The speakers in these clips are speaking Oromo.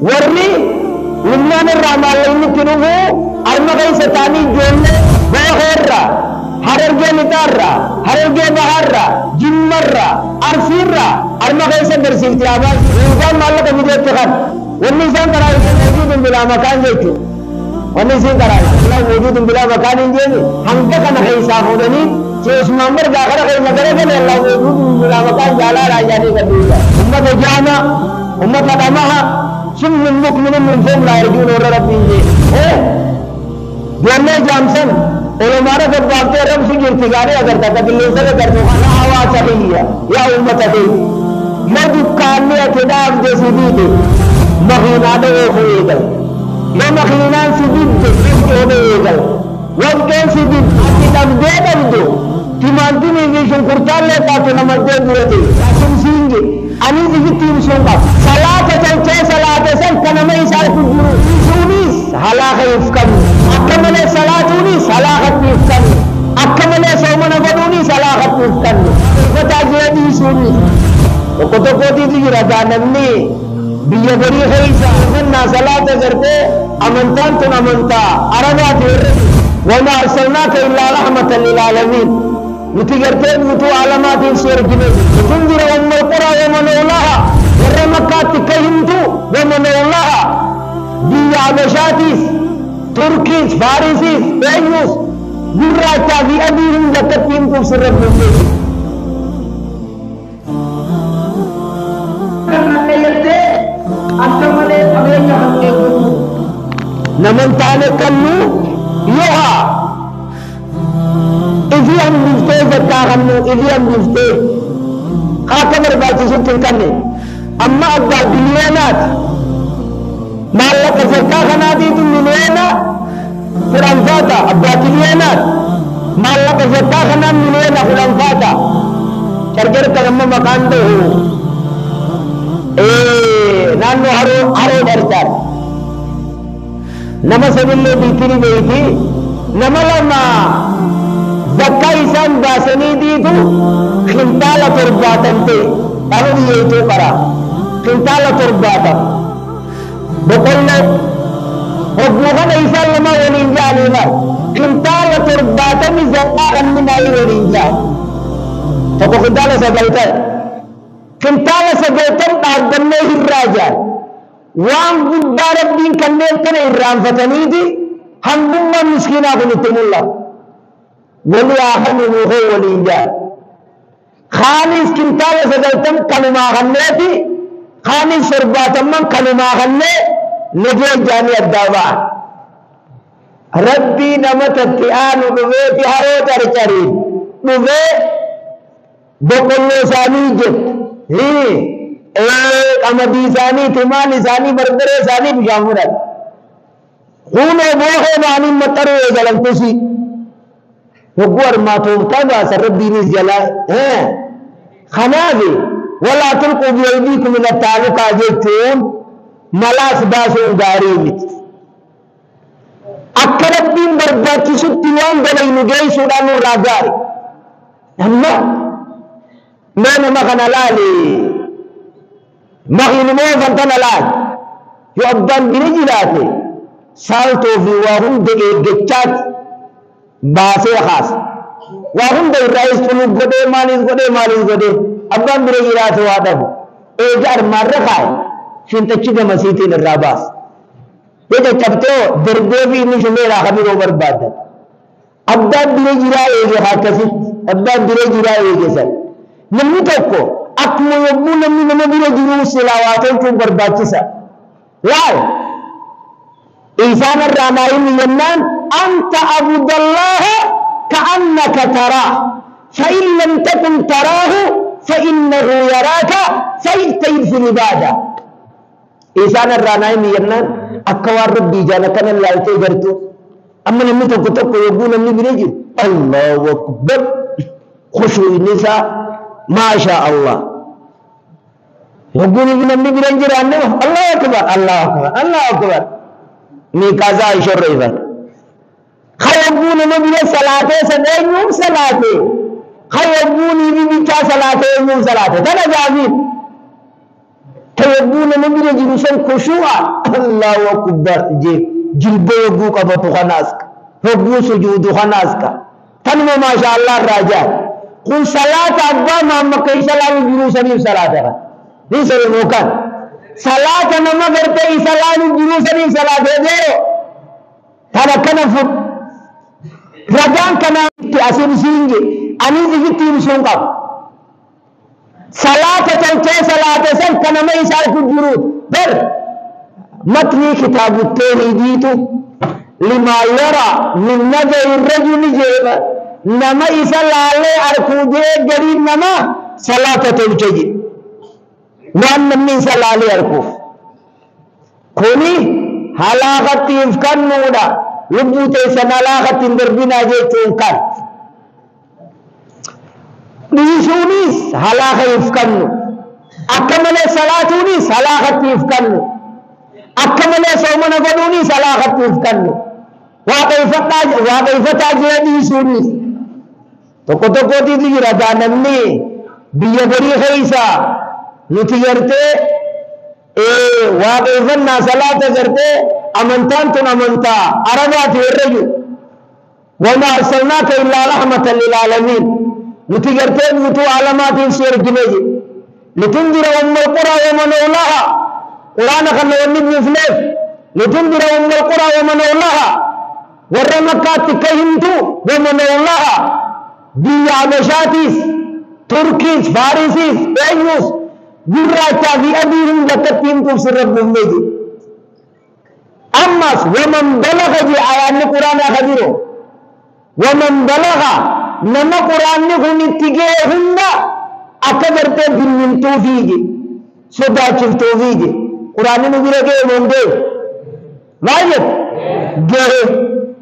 warri linnaan irraa maallayni itti dhufu arma keessa taanii ijoollee booheerra harargee lixaarra harargee bahaarra jimmarra arsiirra arma keessa barsiifti abaan isaan maallaqa fideetti kan wanni isaan karaa wujuudun bilaa makaan jechuudha wanni isin karaa wujuudun bilaa makaan hin jeeni hanga kana keessaa fuudhanii Usman bergakar kalau negara kan Allah itu melakukan jalan raja di kedua. Umat jana, umat agama, semua mukmin muslim lahir di negara Rabbi. Dua jamsan, kalau mana berbakti Arab sihir tiga hari agar tak terlihat agar mana awal cahaya, ya umat ada. Madukannya tidak jadi makhluk ada yang ya makhlukan sidit itu waktu sidit kita beda itu. Timanti ni sun kurtal le ta na madde durati sun singe ani digi tim sun ka salata chan salata san kana mai sar ku guru sunis halaka ifkan akamale salatuni salahat ifkan akamale somana baduni salahat ifkan kota jadi sunis ko to ko di raja nanni biya bari khaisa na salata karte amantan tun amanta araba dir wa ma arsalnaka illa rahmatan lil alamin متجرتين متو علامات السير جنة تنظر أم القرى ومن أولها والرمكات كهنتو ومن أولها دي عبشاتيس تركيس فارسيس بيوس براتا في أبيهم لكتين تفسر النبي نمن تاني كنو يوها Izian mufte zakkahan nu izian mufte kata berbagi sutil kane amma abba dilianat malak zakkahan adi itu miliana kurang fata abba dilianat malak zakkahan miliana kurang fata kira-kira kalau makan tuh nanu haru berjar nama sebenarnya dikiri begitu nama lama Zakai san basani di itu khintala turbatan te kalau dia itu para khintala turbatan bukannya bukan isal lama waninja lima khintala turbatan ni zakan minai waninja tapi khintala sebaliknya khintala sebaliknya tardan nih raja wang budarat bin kandeng kena iram fatani di hambungan miskin aku nitimullah wali akhir nuhe wali inja khanis kintala segaltam kalima khanne ti khanis surbatam man kalima khanne nabi jani ad-dawa rabbi namatati anu nuhe ti haro cari nuhe bokollo sani jet amadi sani timani sani bardare sani bijamurat huno bohe nani mataru jalan tusi وقور ما توتابا سرديني جلا خنابي ولا تلقوا بأيديكم من التعلق أجيتون ملاس باسون داريمت أكرب بين برباكي ستيوان دلائي نجاي سودان الراجاري أما ما مخنا لالي مخين مو فانتنا لالي يؤبدان بنجي لاتي سالتو في وهم دقيق جتشات bahasa khas wahum dari rais pun gede manis gede abang beri rasa wadah ejar marah cinta ciga masih tidak rabas jadi cabto berdevi ini semua kami over badan abang beri ege hakasi abang beri ege sah namun toko aku mau namun beri jurus selawatan cuma berbaca sah lain Ihsan ar-Ramain yannan anta abudallaha ka'annaka tarah fa in lam takun tarahu fa innahu yaraka fa'tayib fil ibadah Ihsan ar-Ramain yannan akawar rabbi janakan lalte gartu amma namni to ko yobu namni bireji Allahu akbar khushu nisa ma sha Allah yobu namni bireji ranne Allahu akbar Allahu akbar ni kaza ishorreza khayabuni nabiya salate sadayum salate khayabuni bibi cha salate yum salate tana jabi تيبون من بين جنسان خشوعا الله أكبر جلبه يبو قبطو خناسك يبو سجود خناسك تنمو ما شاء الله الراجع قل صلاة أبا ما مكي صلاة جنوساني صلاة ليس الموكان صلاة نما کرتے صلاة جنوساني صلاة دے تھانا کنفت رجان کنا اسیم سینگے انی دیگی تیم سونگا صلاة چلچے صلاة سن کنما ایسار کو جنود پر متنی کتاب التوحیدیتو لما يرى من نظر الرجل جيبا نما إسلالي أركوجي جريب نما صلاة تلجي وأن من إسلالي أركوف كوني حلاقة يفكن نودا لبوتي سنالاقة تندربنا جيتون كان بيشونيس حلاقة يفكن أكمل صلاتونيس حلاقة يفكن أكمل صومنا قدونيس حلاقة يفكن وكيف تاجي سونيس toko titi rada namni biya gari khaisa nuti garte waqifan na salata garte amantan tun amanta arabat yarju wama arsalnaka illa rahmatan lil alamin nuti garte nutu alamat sir gineji litundira ummul qura wa man ulaha qur'ana kan nabni flef litundira ummul qura wa man ulaha waramakat kahimtu wa man ulaha Dia Abashatis, Turkish, Farisis, Penyus, Gurracha, di abihim dekat pintu surat Muhammad. Ammas, waman balagha di ayat Quran akadiru. Waman balagha, nama Quran ni huni tiga hunda, akadarte bin tawfiji. Sudah cil tawfiji. Quran ni bila ke monde. Wajib. Gere.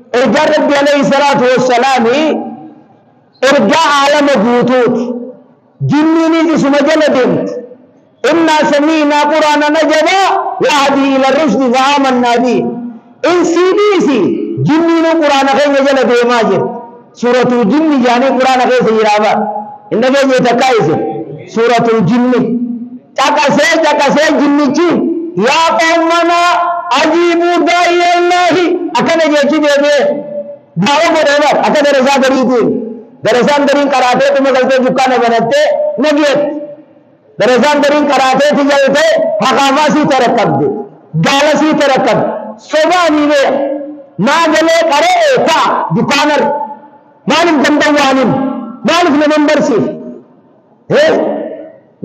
Ejar Rabbi alaihi salatu wassalam ارجع عالم بوتوت جنيني جسم جلدنت إنا سمينا قرآن نجبا يهدي إلى الرشد فآمنا به إن سيديسي جنين قرآن خير جلد ماجر سورة الجن جاني قرآن خير سيرابا إنك يتكايس سورة الجن تكسي جنيتي يا قومنا أجيبوا داعي الله أكن جيتي بيه دعوة بدر أكن رضا بريدين दरअसल दरिंग कराते तुम्हें गलते जुक्का न बनते नगियत दरअसल दरिंग कराते थी जलते हकावासी तरकब दे गालसी तरकब सोबा नीवे ना गले करे ऐसा दुकानर मालिक गंदवानिम मालिक नंबर सिर्फ है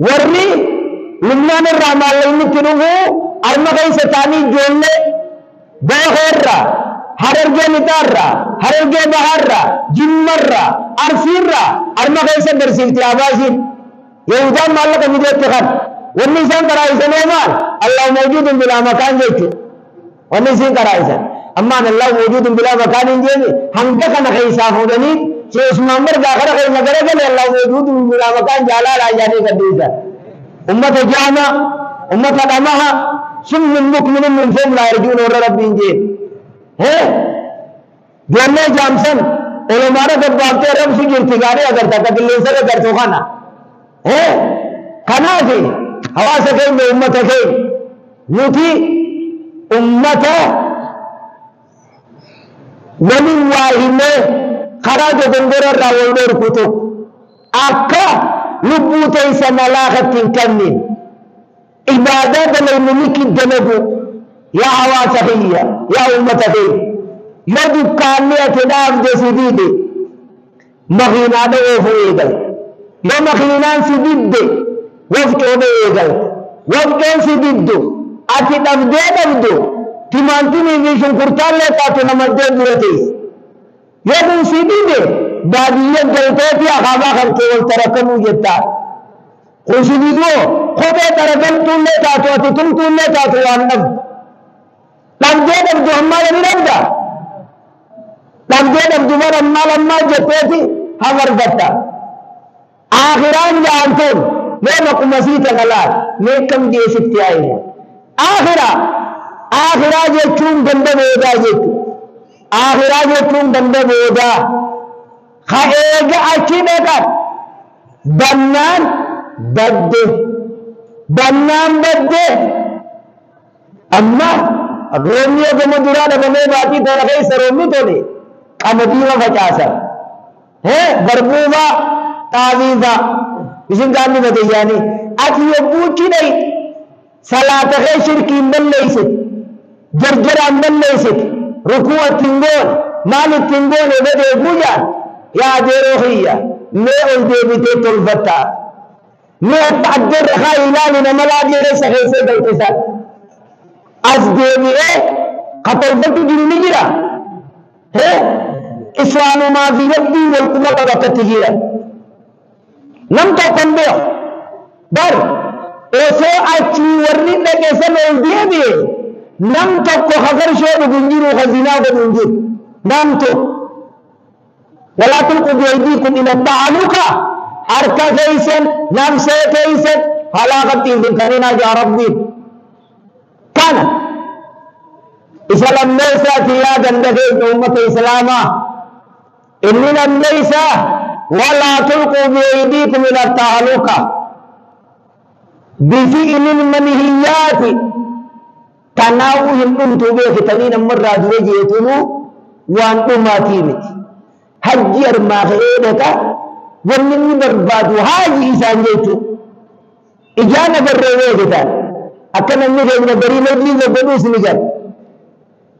वर्णी लिम्नान रामाल इन किनुगु अर्मगई सतानी जोड़ने बेहरा हरगे नितारा हरगे बहारा जिम्मरा अरफिरा अरमा कैसे दर्शिलती आवाज़ी ये उदान माल का मुझे तखत वन्नीसन कराई से नौमान अल्लाह मौजूद बिला मकान जेते वन्नीसन कराई से अम्मा अल्लाह मौजूद बिला मकान इंजेनी हम तक न कहीं साफ हो गनी जो उस नंबर दाखिल कहीं न करे गले अल्लाह मौजूद बिला मकान जाला ला जाने का दूसरा उम्मत जाना उम्मत अदमहा सुन min mukminin min fum la yarjun और रब्बिन जे है जानने जामसन उलमाने जब बातें रब से गिरफ्तारी अगर तक दिल्ली से कर तो खाना है खाना जी हवा से कहीं में उम्मत है यूथी उम्मत है वली वाही में खरा जो बंदर रावल कुतु आका लुबूते से नलाखत करनी इबादत लमिकी जनबु या हवा सहिया या उम्मत है यदि कान्य खिलाफ जैसी दीदी महीना दे होएगल ये महीना सी दीदी वह क्यों देएगल वह कैसी दीदू आखि तब दे तिमांती में विषय कुर्ता लेता तो नमक दे दुरती ये दिन सीधी दे बादियत जलते थी आगावा करके वो तरकम उजता खुशी दीदो खुदे तरकम तुम लेता तो तुम लेता तो अन्नब तब दे जो हमारे नहीं रहता Lamjad Abdumar amma jepeti hamar batta akhiran jantum ye makumasi tagalat ye kam jeesitti ayne akhira jechuun danda booda jechu akhira jechuun danda booda ha eega achi dhaqan bannaan badde bannaan badde amma roobni ogama duraa dhabamee baatii tola keessa roobni tole qamadiima facaasan garbuufa xaafiifa isin gaanni badayyaani ati yobbuuchi dhayi salaata kee shirkiin balleeysit jarjaraan balleeysit rukuu ittiin goone maal ittiin goone badee guyaan yaa adeeroo kiyya mee ol deebitee tolfattaa mee akka addeerra kaa ilaali nama laageeressa keessee galchisa as deebi'ee ka tolfatu jiru ni jira islaamumaa fi rabbii wal quba qabatatti jira nam tokkon beeku bar osoo achii warri dhageessan ol deebi'e nam tokko ka garshoo dhugu hin jiru ka zinaa godhu hin jiru nam tokko walaa tulquu biyaydiikum ila ta'aluka harka keeysan nafsee keeysan halaaqatti hin dinkaninaa jaa rabbiin kana isa lammeessaati yaa dandageenya ummata islaamaa inni lammeessaa walaa tulquu biyaydiikum ila ta'aluka بفعل المنهيات تناوهم انتو بيختنين مرة دوجيتنو وانتو ما تيمت هجر ما خيرك ومن برباد هاجي إسان جيتو إجانا بالرويدتا أكنا نجد بري مجلس وقدوس نجد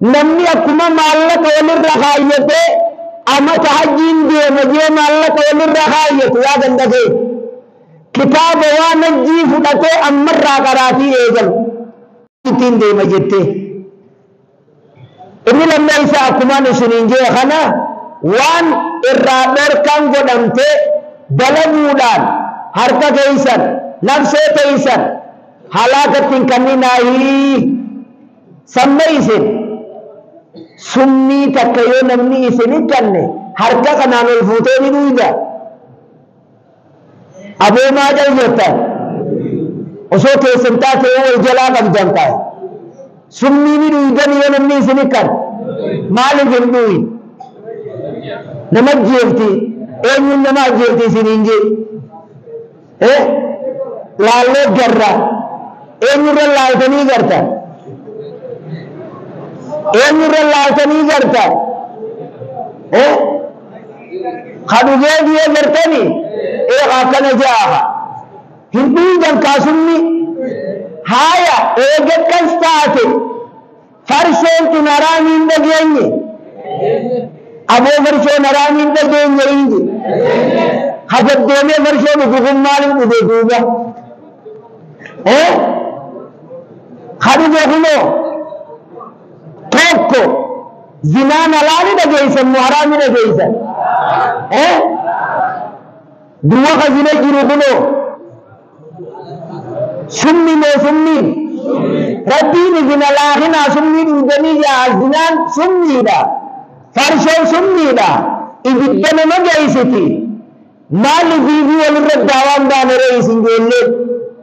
نمي أكما مالك وللرخاية أما تحجين دي مجيو مالك وللرخاية يا دندكي كتاب وانجي فدته امرا قراتي ايجل تين دي مجته ان لما يسا كمان سنينجه خنا وان الرابر كان قدمته دلمودان حركه كيسن نفسه كيسن حلاكت كنناهي سميسن سمي تكيو نمني اسن كنه حركه كنان الفوتو نيدا अबे माजल होता है उसो के संता थे वो जला बन जाता है सुन्नी भी रुईगन ये नन्नी से निकल मालिक हिंदुई नमक जेवती एक दिन नमाज जेवती सिरिंजे लाले गर्रा एक दिन लालते नहीं करता एक दिन लालते नहीं करता खादुजे दिए करता नहीं एक आकन जाहा हिंदू जंका सुन्नी हाया एक कंस्ताते फर्शों तु नारामीन दगेंगे अब वो फर्शों नारामीन दगेंगे हजब देने फर्शों में हुकुम मालिक को दे दूंगा खाली देखो ठोको जिना नलानी दगेंगे मुहरामी दगेंगे दुआ का जिले की रुकनो सुन्नी में सुन्नी रब्बी ने जिना लाहिना सुन्नी दुगनी या जिनान सुन्नी दा फर्शो सुन्नी दा इबिद्दन में गई थी माल बीवी वाले दावाम दाने रही सिंगेले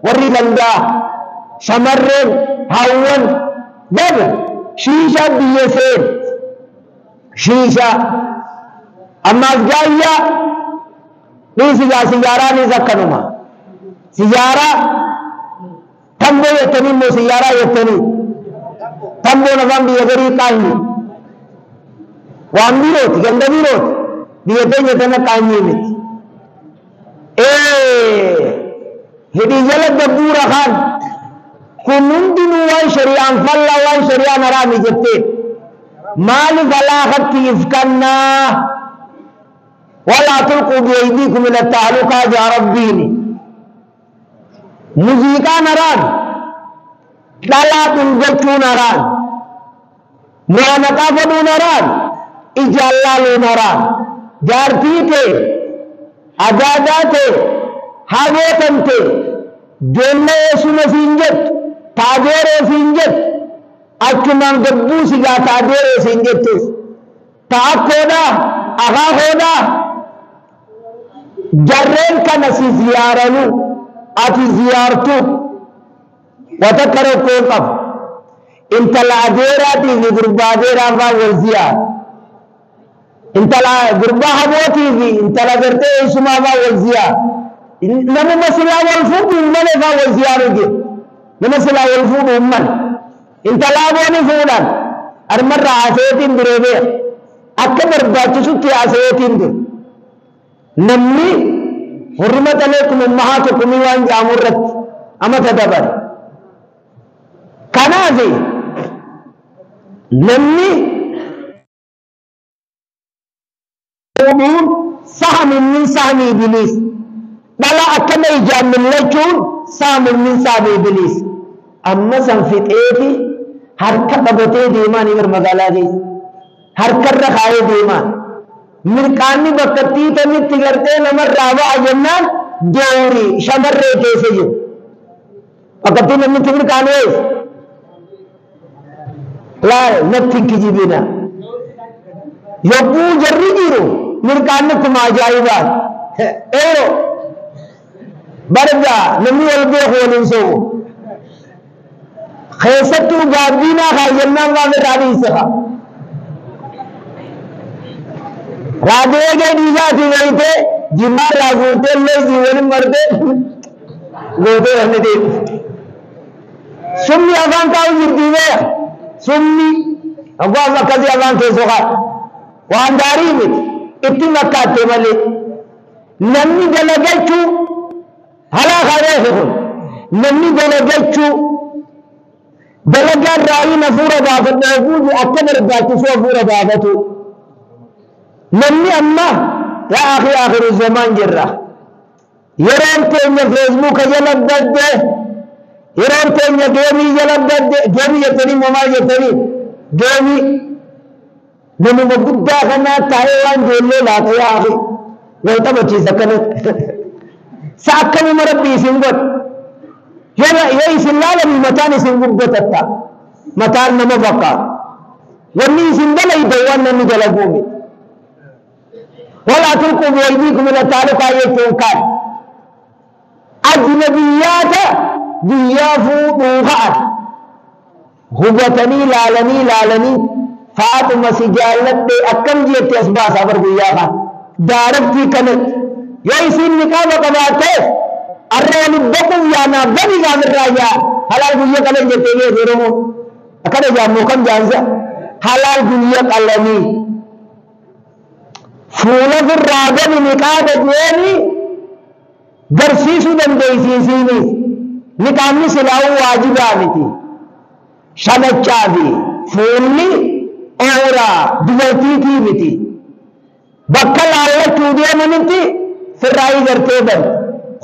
वरी लंगा शमर्रे हावन जब शीशा दिए से शीशा अम्मा जाइया नहीं सियारा नहीं सकनुमा सियारा तंबो यतनी मो सियारा यतनी तंबो नवंबी अगरी कांगी वांबी रोत गंदवी रोत दियते यतना कांगी में हिडी जलद दबूरा खान कुनुंदिनु वाई शरियान फल्ला वाई शरियान हरामी जत्ते माल गलाखत की इफ्कन्ना वला तुल्कू बियदीकुम इला तालुका या रब्बीनी मुजीका नरान तलाकुन गच्चू नरान मुआनका फदू नरान इजाल्लालू नरान जारती थे अजादा थे हागोतन थे जोन्ने सुन सिंजत ताजेरे सिंजत अक्मान गब्बू सिगा ताजेरे सिंजत ताक होदा आगा होदा जर्रेन का नसी जियारनु आती जियारतु वतकरो कोकब इंतला देरा ती गुरबा देरा वा वजिया इंतला गुरबा हबोती भी इंतला करते इसमा वा Wajiha nama masilaa wal fuudhu malee faa wal ziyaaru jiru nama silaa wal fuudhu man intalaa booni fuudhan armarraa haseetiin bireebee akka barbaachisutti haseetiin bir namni hurrimata leekum ummahaatukum waan jaamu irratti amata dabare kanaafi namni سهم من سهم إبليس بلا أكمل إجام من لجون سهم من سهم إبليس أما سنفت إيتي حركة بغتي ديمان إمر مغالا دي حركة رخائي ديمان مرکانی بکتی تنی تگرتے نمر راوہ جنان دوری شمر ریتے سے جو بکتی نمی تگر کانویس لا نتھی کجی بینا یقو جری جیرو مرکانی کم آجائبات ایرو برگا نمی والبے خولن سو خیستو گابینا خواہ جنان واقع رانی سخا راجے کے دیجا تھی گئی تھے جمعہ راگوتے اللہ جیون مرتے گوتے رہنے دے سنی افان کاؤ جرتی ہے سنی اگوہ مکہ افان کے سوخا وانداری میں اتنی مکہ تے ملے نمی دلگچو حلا خارے خون نمی دلگچو دلگر رائی نفور دافت نفور اکبر باکسو افور دافتو نمني أما يا أخي آخر الزمان جرّا يرام تيني فيسبوك جلب دده يرام تيني جيمي جلب دده جيمي يتني مما يتني جيمي نمو مبدا خنا تايوان جلو لاتا يا أخي ويتا بچي سكنت ساكني مربي سنبت يا إسلال من متان سنبت بتتا متان نمو بقى وني سنبلا يدوان نمي جلبومي ولا تلقوا بأيديكم إلى التهلكة أيتوكان أجنبيات ضيافو دوغات هبتني لالني فاطمة سجالت بي أكم جيت أسباس أبر ضيافا دارب في كنت يأيسين نقاب قباته الرئيل بكم يانا بني قابل راجع حلال بيّا كنت جتيني غيرهم أكاد جامو كم جانزا حلال بيّا قلني فولا في الرابع نقاب جواني درسيسو دنديسيسيني نقامني سلاو واجبانتي شنچابي فولي اورا دوتيتي بتي بكال الله چوديا منتي في الرأي کرتے بن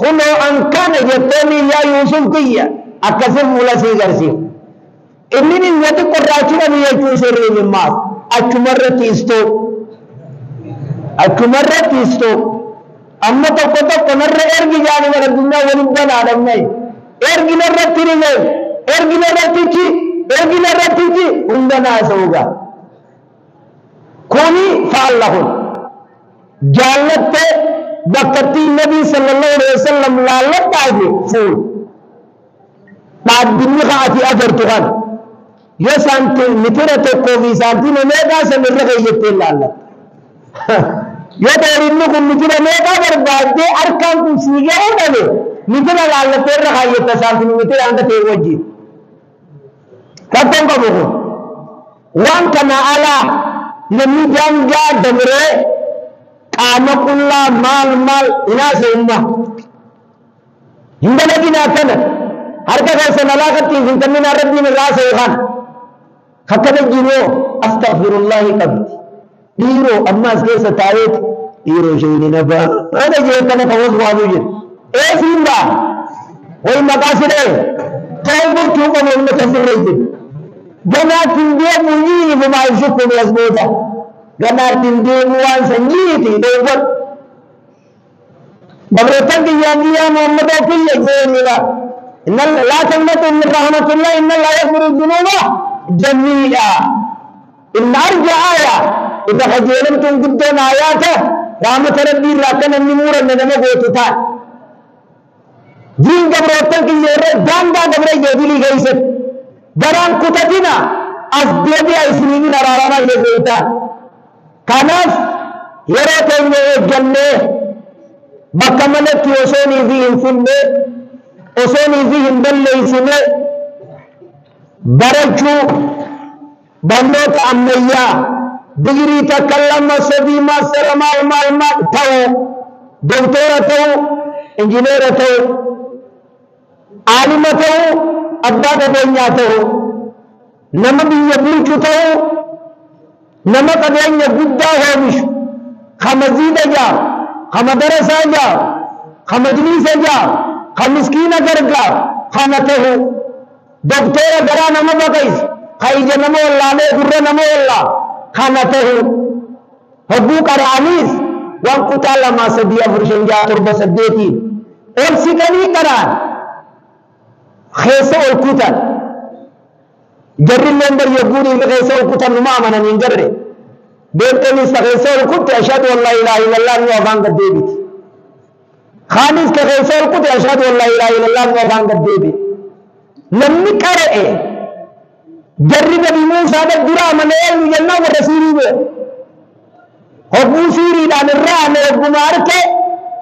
خلو انکان جتوني يا يوسف كيا اكسر مولا سيگرسي انني نيوتي قرآچنا بيجو سري مماس اچمرت استو أكمرت يستو أما تقطع كمرة إرجع جاني من الدنيا ولبنا نادم ناي إرجع نرد ترينه إرجع نرد تيجي عندنا سوغا كوني فعل لهم جالت بكتي النبي صلى الله عليه وسلم لالت تاجي فول بعد الدنيا خاتي أجر تغان يسانتي مترة كوفي سانتي نميدا سمرة غيّت لالت يا دارينو كن نجينا ميكا بربادي أركان كن سيجا هذا نجينا لالله تيرا خاية تسانتي نجينا عند تيروجي كتوم كبوه وان كنا على نميجان جا دمره كاما كلا مال إناس إما هندنا كنا كنا هركا كيسا نلاقتي زنتمنا ربي من راس يخان خطب الجنو أستغفر الله قبل ديرو أما سكيسة تاريخ ديرو شيني نبا أنا جيتنا فوز وانوجد إيه سيمبا وي مقاصد إيه تايبور كيوبا من مكسر ريجد جنا تنديه منيني بما يشكو بيزبوتا جنا تنديه موان سنجيتي دوبر ببرتن كي يانجيا محمد وكي يجزيني إن لا تنبت من رحمة الله إن الله يغفر الذنوب جميعا إن أرجع آية إذا خجلتم قدام آياته رحمة ربي راكن النمور الندم قوتتا جين قبرتن كي يرى جاندا قبر يدلي غيثت دران قطتنا أصدقائي أسلمين نرارانا إلى قوتا كانت يرى تنجي جنة bakka malatti osoonii fi hin finne osoonii fi hin balleeysine barachuu barnoota ammayyaa digirii takka lama sadii maastara maal ta'u doktora ta'u injineera ta'u aalima ta'u abbaa qabeenyaa ta'u nama biyya bulchu ta'u nama qabeenya guddaa oomishu kama ziida jaa kama darasaa jaa kama majlisa jaa kama miskiina gargaar kana ta'u doktora garaa nama baqayse kaija nama wallaalee gurra nama wallaa kana ta'u hogguu qara'aniis waan kutaa lamaa sadii afur shan ja'a torba saddeetiin ol siqanii qara'an keessa ol kutan jarrilleen bar yogguudii keessa ol kutan numa amananiin garre beeltenis keessa ol kutte ashhadu an laa ilaaha illallah nu afaan gaddeebiti khaanis ka keessa ol kutte ashhadu an laa ilaaha illallah nu afaan gaddeebiti namni qara'e jarri nabi Muusaa dura amanee eenyu jennaan warra siirii bee hogguu siiriidhaan irraa ane hogguma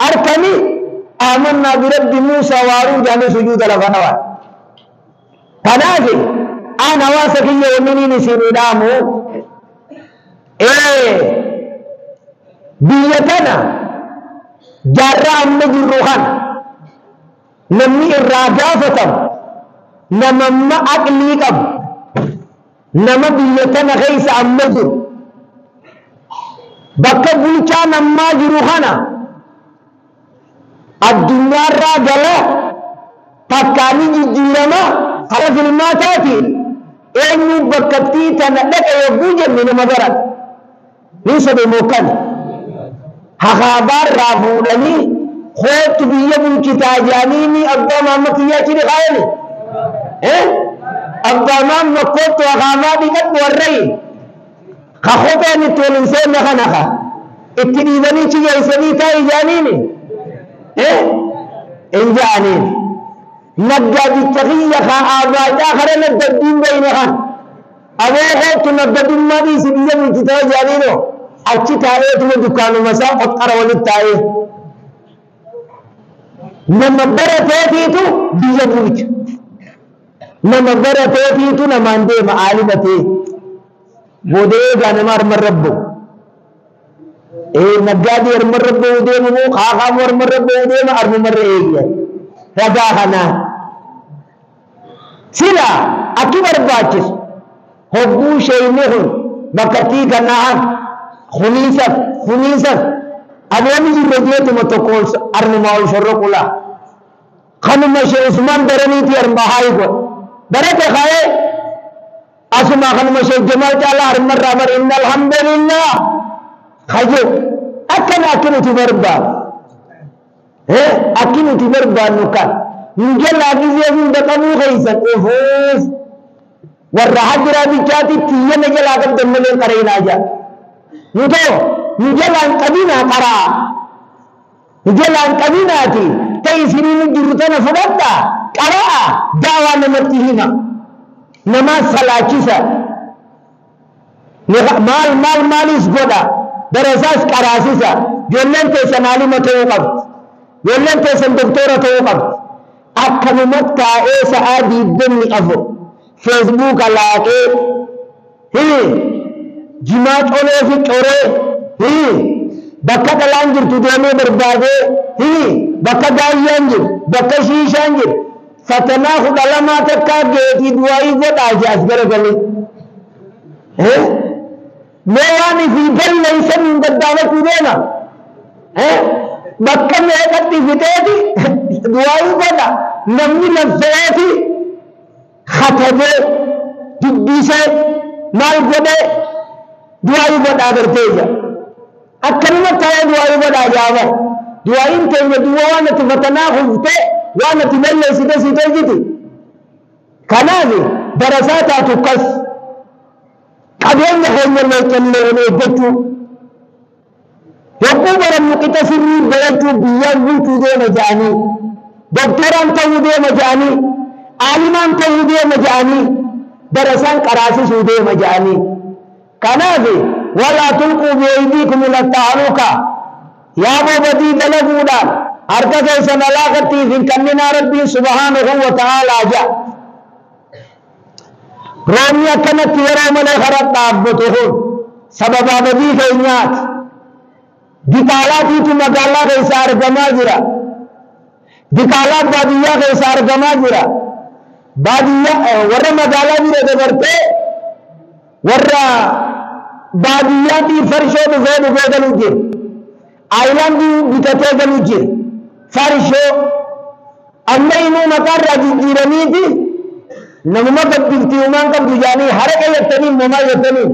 arkani aamannaa birabbi Muusaa waaruu jaanii sujuuda lafa dhawaa kanaaf aan hawaasa kiyya wanniniin isinii dhaamu biyya tana jaarraa amma jirru kana namni irraa gaafatamu nama aqlii qabu nama biyya tana keessa amma jiru bakka bulchaan ammaa jiru kana addunyaarraa gala takkaanii jijjiirama kara filmaataatiin eenyu bakkattii tana dhaqa yogguu jenne nama barat ni sadeemoo kan hakaabaarraa fuudhanii kootu biyya bulchitaa jaaniini abbaa maamma kiyyaa chini qaayani abbaa maamma kootu hakaabaa dhiqadhu warrayi ka kopheen itti wal hin seenne kana ka itti dhiibanii chigeessanii taa'ii jaaniini hin jaaniin naggaadicha kiyya ka aabaadhaa kara naggaddiin bayne kan aboo kootu naggadummaa dhiisi biyya bulchitaa jaaniino achi taa'eetuma dukkaanuma isaa qotqara walit taa'ee nama barateetiitu biyya bulcha nama barateetiitu namaan deema aalima ta'e boodee eegaa nama harman rabbo naggaadii harman rabbo deemu moo kaakaamu harman rabbo deema harmumarra eegya ragaa kanaan sila akki barbaachisu hogguu sheeyni kun bakkattii kanaan khuniisaf aboonni jirre jeetuma tokko arnumaa ol shorroqula kanuma shee usmaan daraniiti arma haayi godhe barate kaa'ee asuma kanuma shee jamaal caalaa harmarraa bar inna alhamdulillah kajo akki nuti barbaadnu kan njalaa gizee hunda qabuu keeysan ofuuf warra hajiraa bichaati tiyyana jalaa qabdan malee qareenaa jaa nutoo nujalaan qabinaa qaraa nujalaan qabinaati ta'e isiniin jirru tana fudhadhaa qaraa daawaa namatti hima namaa salaachisa maalis godha darasaas qaraasisa ijoolleen teessan aalima ta'uu qabdi ijoolleen teessan doktora ta'uu qabdi akkanumatti taa'ee sa'aa 24 feesbuuka laaqee jimaa colee fi coree bakka dhalaan jirtu deemee barbaadee bakka gaayyaan jiru bakka shiishaan jiru fatanaa 12 takkaa geetii du'aayii godhaa jaas garagalee mee waan fi balleeysan hin daddaafachuu deema bakka meeqatti fiteeti du'aayii godha namni laffeeti katabee dubbisee maal godhee du'aayii godhaa garteeyya akkanuma ta'ee du'aayii godhaa jaaba du'aayiin teenya du'a waan ati fatanaa huftee waan ati balleessite si tolchiti kanaaf darasaa taatu kas qabeenya keenya leeccannee eeggachuu yogguu barannu qixa sirrii barachuu biyyaan bulchuu deema ja'anii doktoraan ta'uu deema ja'anii aalimaan ta'uu deema ja'anii darasaan qaraasisuu deema ja'anii kanaaf walaa tulquu biaydiikum ila tahluka yaa boobadii dalaguudhaan harka keessan alaaqattiif hin kannina rabbiin subhaanahu wa ta'aalaa ja'a. Roobni akkanatti yeroo malee karaa dhaabbatu kun sababa badii keenyaati. Dikaalaatiitu magaalaa keessa argamaa jira. Dikaalaa baadiyyaa keessa argamaa jira. Baadiyyaa warra magaalaa jira dabartee warra baadiyyaatti farshoo dhufee galuu jira. Aayilaandii bitatee galuu jira. Farshoo amma immoo maqaarraa jijjiiraniiti namuma gabbiftii uumaan qabdu jaanii haraka jettanii moomaa jettanii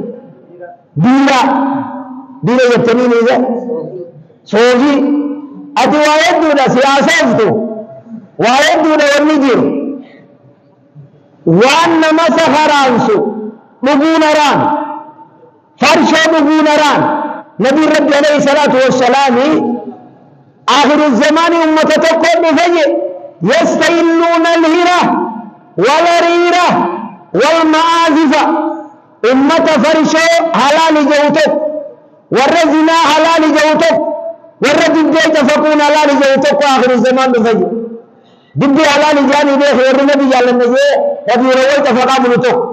biira jettanii ni jira. Soofii ati waa hedduudha siyaasaaftu waa hedduudha wanni jiru waan nama sakaraansu dhuguun haraan farshoo dhuguun haraan nabiin rabbi alayhi salaatu wassalaami akhiru zamaanii ummata tokkoon dhufe yastahilluuna alhira walariira walma'aazifa ummata farshoo halaali jedhu tokko warra zinaa halaali jedhu tokko warra dibbee tafaquun halaali jedhu tokko akhiru zamaan dhufe dibbee halaali jaanii beeku warri nabi jaallanne jee nabiirawwan tafaqaa bulu tokko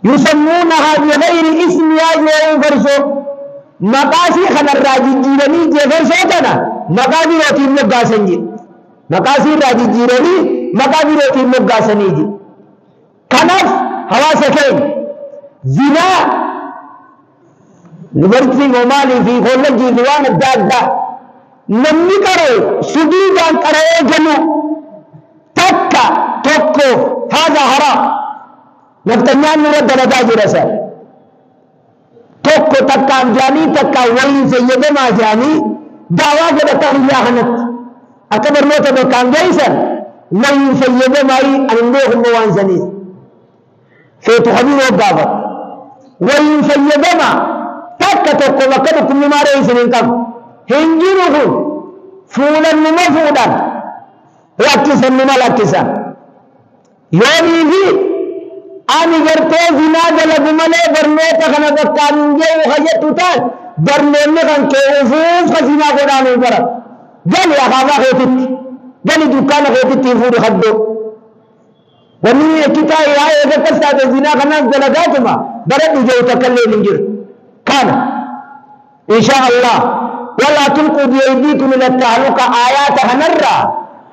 yusammuunahaa bigayri ismihaa jedhu farshoo maqaasii kanarraa jijjiiranii jee farshoo kana maqaa birootiin moggaasan jedhe maqaasii irraa jijjiiranii maqaa birootiin moggaasanii jedhe. Kanaaf hawaasa keenya zinaa dubartii maalii fi kollajjii fi waan adda addaa namni qaroo suduudhaan qara'ee galu takka tokko haadha haraa naftanyaan nurra dalagaa jira sa tokko takkaan jaanii takkaan waliin fayyadamaa jaanii daawaa godhatan biyyaa kanatti akka barnoota bakkaan geessan waliin fayyadamaayii anin beekumma waan saniis feetu habiiroo gaafata waliin fayyadamaa takka tokko bakka dhukkubni maaree isin hin qabu hin jiru kun fuulan numa fuudhan lakkisan numa lakkisan yoomii fi ani gartee zinaa dalagu malee barnoota kana bakkaan hin geewu hajjettu taan barnoonni kan kee ufuuf ka zinaa godhaanuu bara gali akaafaa keetitti gali dukkaana keetitti hin fuudhu haddoo wanni kitaa yaa eega akkas taate zinaa kanaas dalagaatuma baradhu jehu takkallee hin jiru kana insha Allah wala tulqu biyaydikum ila tahluka ayata hanarra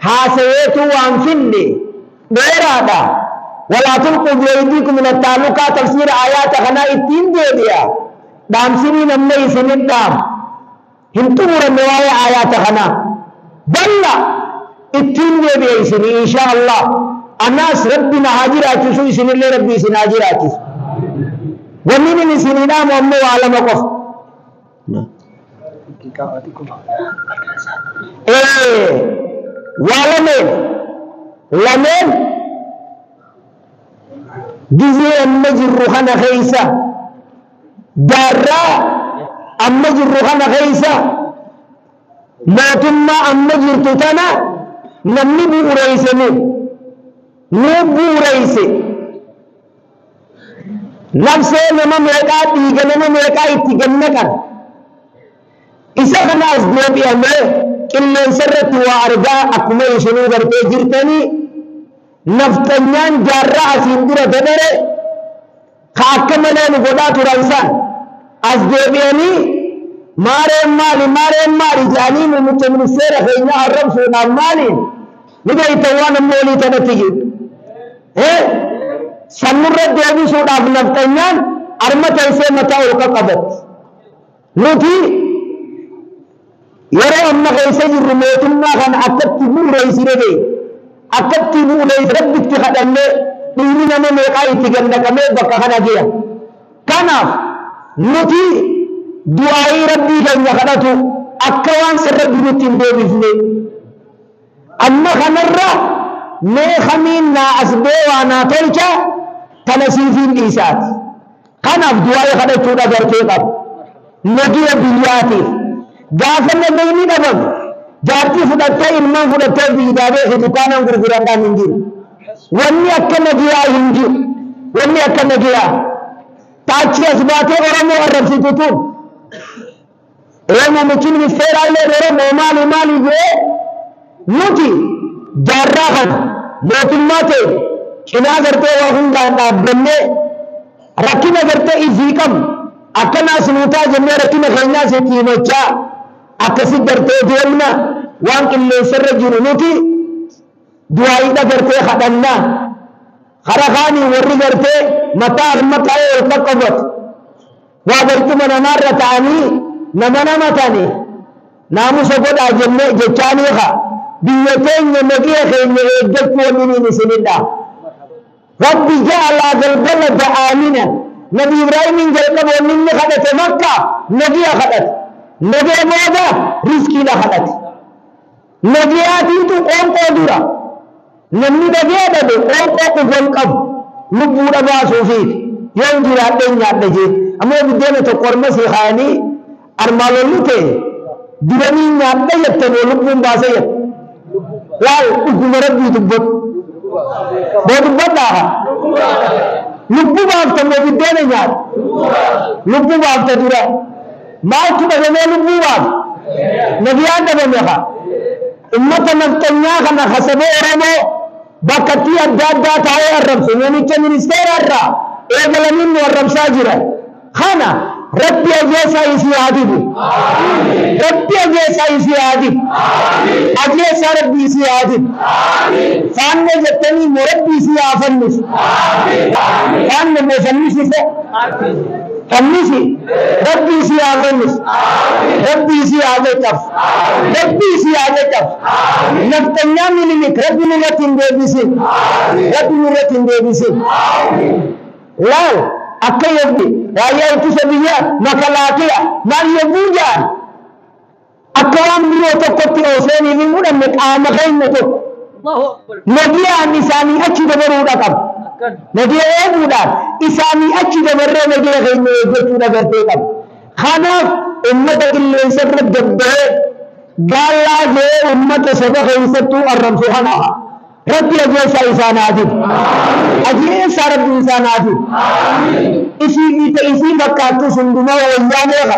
hasayetu waan finne dheeraadha wala tulqu biyaydikum ila tahluka tafsir ayata kana ittiin deebi'a dhaamsinii namni isinin dhaam hin xumuranne waa'ee ayata kana balla ittiin deebi'a isinii insha Allah annaas rabbina haa jiraachisu isinillee rabbi isin haa jiraachisu wanni min isinii dhaamu ammoo waa lama qofa waa lameen gizee amma jirru kana keeysa jaarraa amma jirru kana keeysa mootummaa amma jirtu tana namni bu'uureyse nu bu'uureyse nafsee nama meeqaa dhiiga nama meeqaa itti gannaqan isa kanaas deebi'amee qilleensa irratti waa argaa akkuma isinuu gartee jirtanii naftanyaan jaarraa asiin dura dabare ka akka malee nu godhaa turan san as deebi'anii maareen maali jedhanii muummicha ministeera keenyaa arrabsuudhaan maaliin ni beektan waan amma olii tanatti jiru sannurra deebisuudhaaf naftanyaan arma teessee mataa ol qaqqabatti nuti yeroo amma keessa jirru mootummaa kana akkatti bu'uureessine bee akkatti bu'uureessi rabbitti kadhannee dhiirri nama meeqaa itti gannaqamee bakka kana jira kanaaf nuti du'aayii rabbii keenya kadhatu akka waan sirratti nutti hin deebifne amma kanarra mee kamiin naa as bee waa naa tolcha kana siifiin dhiisaati kanaaf du'aayii kadhachuudha gartee qabu nagiya biyyaatiif gaafa nagayni dhabame jaartii fudhattee ilmaan fudhattee biidaabee fi dukaanaan gurgurandhaan hin jiru wanni akka nagiyaa hin jiru wanni akka nagiyaa taachi as baatee oromoo arrabsitu tun muummichi ministeeraallee yeroo maali jee nuti jaarraa kana mootummaa ta'e cinaa gartee waa hundaan dhaabbannee rakkina gartee isii qabnu akkanaa sinuutaa jennee rakkina keenyaa sitti himachaa akkasi gartee deemna waan qilleensarra jiru nuti du'aayidha gartee kadhannaa kara kaanii warri gartee mataa qaqqabatu waa gartuma namaarra ta'anii nama ta'anii naamusa godhaa jennee jechaanii haa biyya teenya nagaa keenya eeggachuu waliin isinidha. Rabbi ja'ala galgalata aamina nabi Ibraahimin jalqaba inni kadhate Makka nagaa kadhate nagaa booda rizqiidha kadhate nagaatiitu qoonqoo dura namni nagaa dhabe qoonqoo dhufan qabu lubbuudha baasuufiiti yoo jiraadhee nyaadha jee ammoo biddeena tokko orma si haanii armaalolli ta'e diranii nyaadha jettanii lubbuun baasa jette laal dhuguma rabbii dubbatu dubbadhaa lubbuu baafta moo biddeena nyaata lubbuu baafta dura maaltu dhabamee lubbuu baafta nagiyaan dhabame haa ummata naftanyaa kana hasabee Oromoo bakkattii adda addaa taa'ee arrabsu namicha ministeera irraa eegalamiin nu arrabsaa jira kana rabbi ajeessaa isii haadibu rabbi ajeessaa isii haadibu ajeessaa rabbi isii haadibu faanne jettanii moo rabbi isii haafannisu faanne moo fannisife fannisi rabbi isii haafannisu rabbi isii haadecaf rabbi isii haadecaf naftanyaa minilik rabbi nurratti hin deebisin rabbi nurratti hin deebisin laal akka yabbi raayyaa ittisa biyyaa makalaakiya maal yabbuu ja'an akka waan biroo tokkotti ooseenii hin mudhanne qaama keenya tokko nagiyaan isaanii achi dabaruudha qaba nagiya eeguudhaan isaanii achi dabarree nagiya keenya eeggachuudha gartee qaba kanaaf ummata qilleensarra dabba'ee gaallaa jee ummata saba keessattuu arrabsu kana rabbi ajeessaa isaan haadibu ajeessaa rabbi isaan haadibu isii fakkaattu sundumaa wayyaaneeqa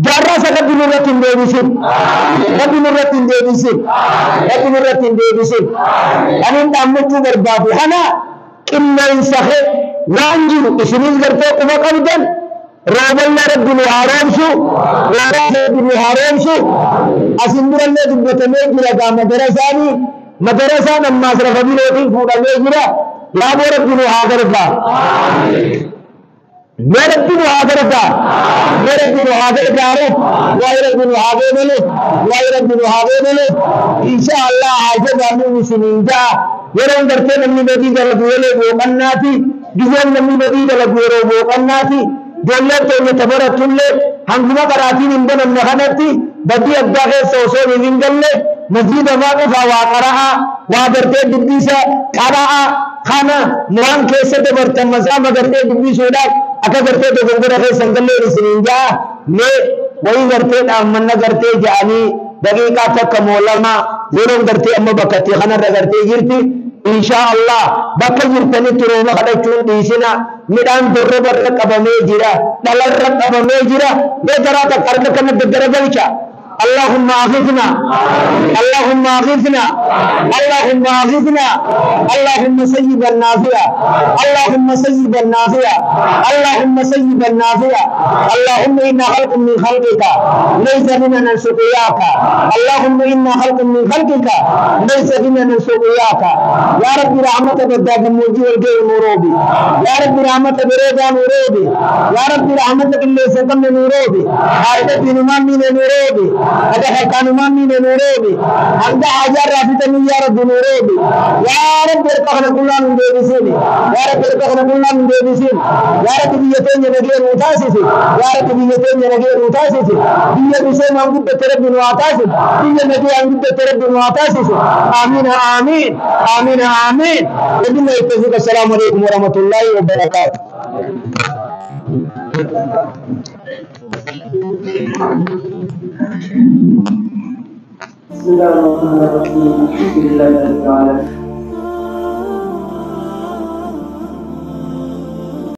jaarraasa rabbi nurratti hin deebisin rabbi nurratti hin deebisin rabbi nurratti hin deebisin anin dhaammachuu barbaadu kana qilleensa kee waan jiru isinis gartee quba qabdan rooballa rabbi nu haaromsu rabbi nu haaromsu asin durallee dubbatamee jira gaa madarasaan ammaas lafa birootiin fuudhamee jira yaa rabbi nu haa gargaaru يا رب الوهابرتا يا رب الوهابرتا يا رب الوهابرتا يا رب الوهابرتا إن شاء الله عجب أمين مسلمين جاء يرون درتين من بدي دلقوله بوقناتي جزء من بدي دلقوله بوقناتي جلّت توجه تبرة تلّه هنگما براتين إندن النخنتي بدي أبداغ سوسو من جلّه مسجد واقف واقرأ وادرتين دبيسة قرأ خانا موان كيسة برتن مزام درتين دبيسة akka gartee dogongora keessan gallee isiniin jaa mee wayii gartee dhaammanna gartee ja'anii daqiiqaa takka moolama yeroon gartee amma bakkatti kanarra gartee jirti inshaa Allah bakka jirtanitti rooma kadhachuun dhiisina midhaan dorrobarra qabamee jira dhalarra qabamee jira mee garaa takka harka kana daggaragalcha اللهم اغثنا اللهم اغثنا اللهم اغثنا اللهم سيبا نافعا اللهم سيبا نافعا اللهم سيبا نافعا اللهم انا خلق من خلقك ليس بنا نسقياك اللهم انا خلق من خلقك ليس بنا نسقياك يا رب رحمتك بدك موجي والجي مروبي يا رب رحمتك بريدا مروبي يا رب رحمتك اللي سكن مروبي هذا بنمان من مروبي هذا كانوا مامي نوربي عند حجر رافت من يا رب نوربي يا رب اركعنا كلنا من ديبسيني يا رب اركعنا كلنا من ديبسيني يا رب بيتين نجير متاسسي يا رب بيتين نجير متاسسي بيا بيسين عند بترب نواتاسي بيا نجي عند بترب نواتاسي آمين آمين آمين آمين بدنا يتفق السلام عليكم ورحمة الله وبركاته بسم الله الرحمن الرحيم الحمد لله رب العالمين